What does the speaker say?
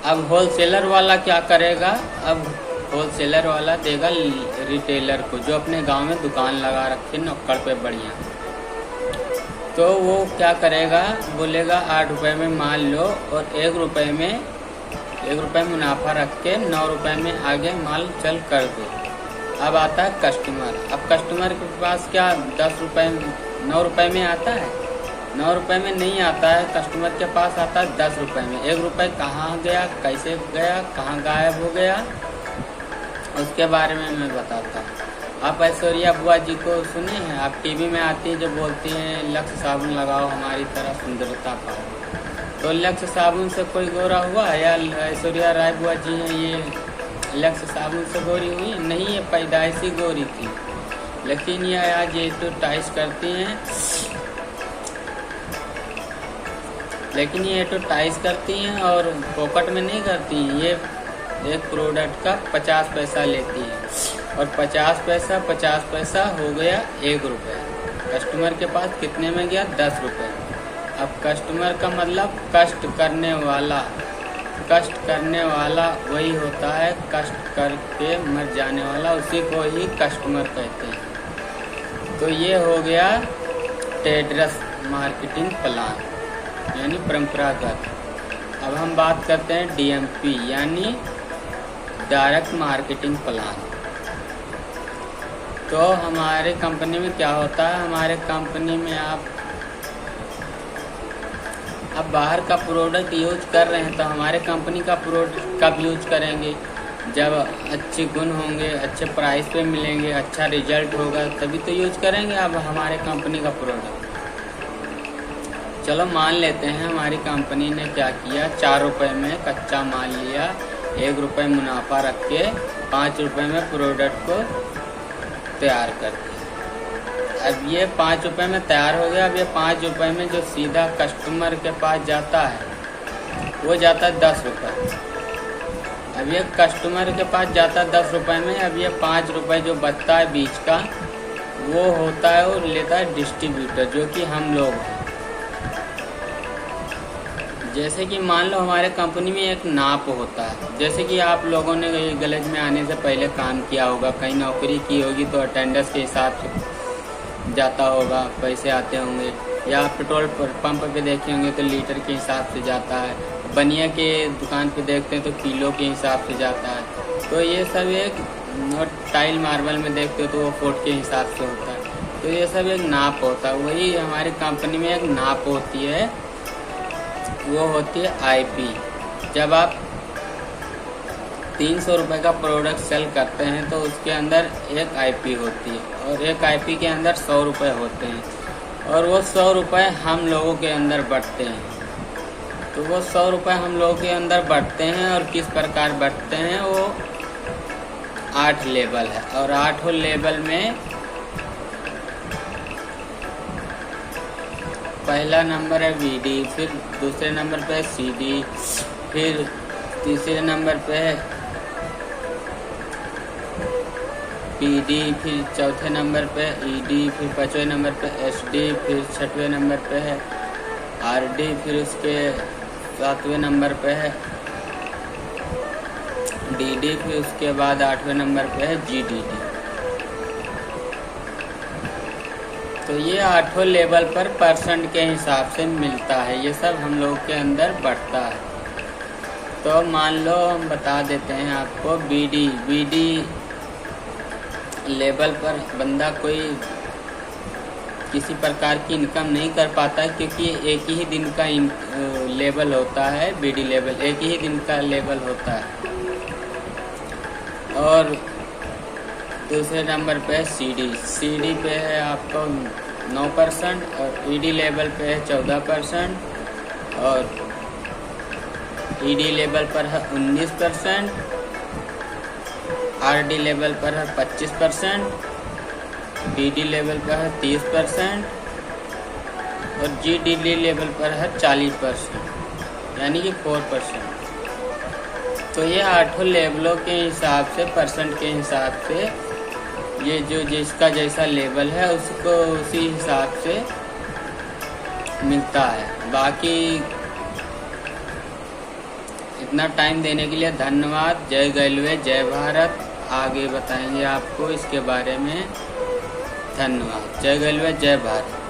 अब होलसेलर वाला क्या करेगा, अब होलसेलर वाला देगा रिटेलर को जो अपने गांव में दुकान लगा रखे नुक्कड़ पे बढ़िया, तो वो क्या करेगा, बोलेगा 8 रुपये में माल लो और 1 रुपये मुनाफा रख के 9 रुपये में आगे माल चल कर दो। अब आता है कस्टमर। अब कस्टमर के पास क्या 10 रुपये 9 रुपये में आता है, 9 रुपये में नहीं आता है, कस्टमर के पास आता है 10 रुपये में। 1 रुपये कहाँ गया, कैसे गया, कहाँ गायब हो गया, उसके बारे में मैं बताता हूँ। आप ऐश्वर्या बुआ जी को सुने हैं, आप टीवी में आती हैं जो बोलती हैं लक्स साबुन लगाओ हमारी तरह सुंदरता पाओ, तो लक्स साबुन से कोई गोरा हुआ या ऐश्वर्या राय बुआ जी हैं ये लक्स साबुन से गोरी हुई? नहीं, ये पैदाइशी गोरी थी, लेकिन ये आज ये तो टाइस करती हैं, लेकिन ये तो टाइस करती हैं और पॉकेट में नहीं करती हैं। ये एक प्रोडक्ट का 50 पैसा लेती है और 50 पैसा हो गया 1 रुपये। कस्टमर के पास कितने में गया, 10 रुपये। अब कस्टमर का मतलब कष्ट करने वाला वही होता है, कष्ट करके मर जाने वाला, उसी को ही कस्टमर कहते हैं। तो ये हो गया ट्रेडर्स मार्केटिंग प्लान यानी परंपरागत। अब हम बात करते हैं DMP यानी डायरेक्ट मार्केटिंग प्लान। तो हमारे कंपनी में क्या होता है, हमारे कंपनी में आप अब बाहर का प्रोडक्ट यूज कर रहे हैं, तो हमारे कंपनी का प्रोडक्ट कब यूज करेंगे, जब अच्छे गुण होंगे, अच्छे प्राइस पे मिलेंगे, अच्छा रिजल्ट होगा, तभी तो यूज करेंगे अब हमारे कंपनी का प्रोडक्ट। चलो मान लेते हैं हमारी कंपनी ने क्या किया, 4 रुपये में कच्चा माल लिया, 1 रुपये मुनाफा रख के 5 रुपये में प्रोडक्ट को तैयार कर दिया। अब ये 5 रुपये में तैयार हो गया। अब ये 5 रुपये में जो सीधा कस्टमर के पास जाता है वो जाता है 10 रुपये। अब ये कस्टमर के पास जाता है 10 रुपये में। अब ये 5 रुपये जो बचता है बीच का वो होता है और लेता है डिस्ट्रीब्यूटर जो कि हम लोग हैं। जैसे कि मान लो हमारे कंपनी में एक नाप होता है, जैसे कि आप लोगों ने कॉलेज में आने से पहले काम किया होगा, कहीं नौकरी की होगी तो अटेंडेंस के हिसाब से जाता होगा, पैसे आते होंगे, या पेट्रोल पंप पे देखे होंगे तो लीटर के हिसाब से जाता है, बनिया के दुकान पे देखते हैं तो किलो के हिसाब से जाता है। तो ये सब एक, और टाइल मार्बल में देखते हो तो वो फुट के हिसाब से होता है। तो ये सब एक नाप होता है। वही हमारी कंपनी में एक नाप होती है, वो होती है IP। जब आप 300 रुपये का प्रोडक्ट सेल करते हैं तो उसके अंदर एक IP होती है और एक IP के अंदर 100 रुपये होते हैं और वो 100 रुपये हम लोगों के अंदर बढ़ते हैं। तो वो 100 रुपये हम लोगों के अंदर बढ़ते हैं और किस प्रकार बढ़ते हैं, वो 8 लेवल है और 8 लेवल में पहला नंबर है VD, फिर दूसरे नंबर पे है CD, फिर तीसरे नंबर पे है PD, फिर चौथे नंबर पे ED, फिर पाँचवें नंबर पे SD, फिर छठवें नंबर पे है RD, फिर उसके 7वें नंबर पे है DD, फिर उसके बाद 8वें नंबर पे है GDD। तो ये 8 लेवल पर परसेंट के हिसाब से मिलता है, ये सब हम लोग के अंदर बढ़ता है। तो मान लो हम बता देते हैं आपको BD लेवल पर बंदा कोई किसी प्रकार की इनकम नहीं कर पाता है, क्योंकि एक ही दिन का लेवल होता है। BD लेवल एक ही दिन का लेवल होता है। और दूसरे नंबर पे है CD पे है आपको 9% और ED लेवल पे है 14% और ED लेवल पर है 19%, RD लेवल पर है 25%, BD लेवल पर है 30% और GDD लेवल पर है 40% यानी कि 4%। तो ये 8 लेवलों के हिसाब से, परसेंट के हिसाब से, ये जो जिसका जैसा लेवल है उसको उसी हिसाब से मिलता है। बाकी इतना टाइम देने के लिए धन्यवाद। जय रेलवे, जय भारत। आगे बताएंगे आपको इसके बारे में। धन्यवाद। जय रेलवे, जय भारत।